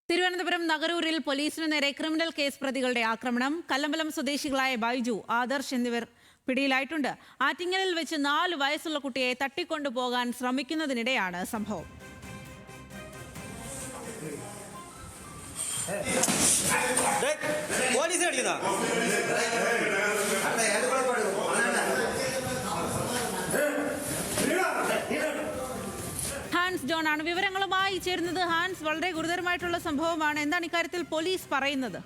തിരുവനന്തപുരം നഗരൂരിൽ പോലീസിനു നേരെ criminal case പ്രതികളുടെ ആക്രമണം. കല്ലമ്പലം സ്വദേശികളായ ബൈജു, ആദർശ് എന്നിവർ പിടിയിലായിട്ടുണ്ട്. ആറ്റിങ്ങലിൽ വെച്ച് 4 വയസ്സുള്ള കുട്ടിയെ തട്ടിക്കൊണ്ടുപോകാൻ ശ്രമിക്കുന്നതിനിടെയാണ് സംഭവം. ഹാൻസ് ജോൺ ആണ് വിവരങ്ങളുമായി ചേരുന്നത്. ഹാൻസ്, വളരെ ഗുരുതരമായിട്ടുള്ള സംഭവമാണ്. എന്താണ് ഇക്കാര്യത്തിൽ പോലീസ് പറയുന്നത്?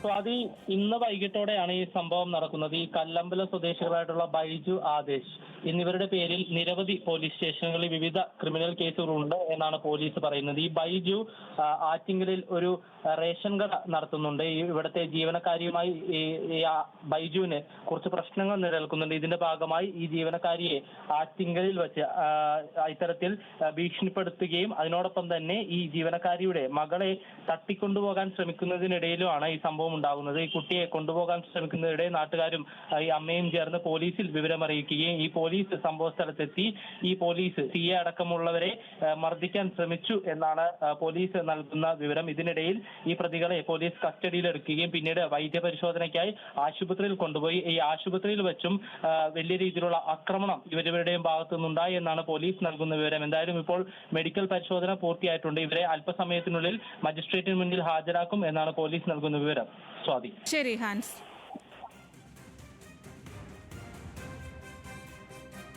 സ്വാതി, ഇന്ന് വൈകിട്ടോടെയാണ് ഈ സംഭവം നടക്കുന്നത്. ഈ കല്ലമ്പലം സ്വദേശികളായിട്ടുള്ള ബൈജു, ആദേശ് എന്നിവരുടെ പേരിൽ നിരവധി പോലീസ് സ്റ്റേഷനുകളിൽ വിവിധ ക്രിമിനൽ കേസുകളുണ്ട് എന്നാണ് പോലീസ് പറയുന്നത്. ഈ ബൈജു ആറ്റിങ്ങലിൽ ഒരു റേഷൻ കട നടത്തുന്നുണ്ട്. ഇവിടുത്തെ ജീവനക്കാരിയുമായി ബൈജുവിന് കുറച്ച് പ്രശ്നങ്ങൾ നിലനിൽക്കുന്നുണ്ട്. ഇതിന്റെ ഭാഗമായി ഈ ജീവനക്കാരിയെ ആറ്റിങ്ങലിൽ വെച്ച് ഇത്തരത്തിൽ ഭീഷണിപ്പെടുത്തുകയും അതിനോടൊപ്പം തന്നെ ഈ ജീവനക്കാരിയുടെ മകളെ തട്ടിക്കൊണ്ടുപോകാൻ ശ്രമിക്കുന്നതിനിടയിലുമാണ് ഈ സംഭവം ഉണ്ടാകുന്നത്. ഈ കുട്ടിയെ കൊണ്ടുപോകാൻ ശ്രമിക്കുന്നതിനിടെ നാട്ടുകാരും ഈ അമ്മയും ചേർന്ന് പോലീസിൽ വിവരമറിയിക്കുകയും ഈ പോലീസ് സംഭവ സ്ഥലത്തെത്തി ഈ പോലീസ് സിയെ അടക്കമുള്ളവരെ മർദ്ദിക്കാൻ ശ്രമിച്ചു എന്നാണ് പോലീസ് നൽകുന്ന വിവരം. ഇതിനിടയിൽ ഈ പ്രതികളെ പോലീസ് കസ്റ്റഡിയിലെടുക്കുകയും പിന്നീട് വൈദ്യപരിശോധനയ്ക്കായി ആശുപത്രിയിൽ കൊണ്ടുപോയി. ഈ ആശുപത്രിയിൽ വെച്ചും വലിയ രീതിയിലുള്ള ആക്രമണം ഇവരുടെയും ഭാഗത്തു നിന്നുണ്ടായി എന്നാണ് പോലീസ് നൽകുന്ന വിവരം. എന്തായാലും ഇപ്പോൾ മെഡിക്കൽ പരിശോധന പൂർത്തിയായിട്ടുണ്ട്. ഇവരെ അല്പസമയത്തിനുള്ളിൽ മജിസ്ട്രേറ്റിന് മുന്നിൽ ഹാജരാക്കും എന്നാണ് പോലീസ് നൽകുന്ന വിവരം. സ്വാതി. ശരി ഹാൻസ്.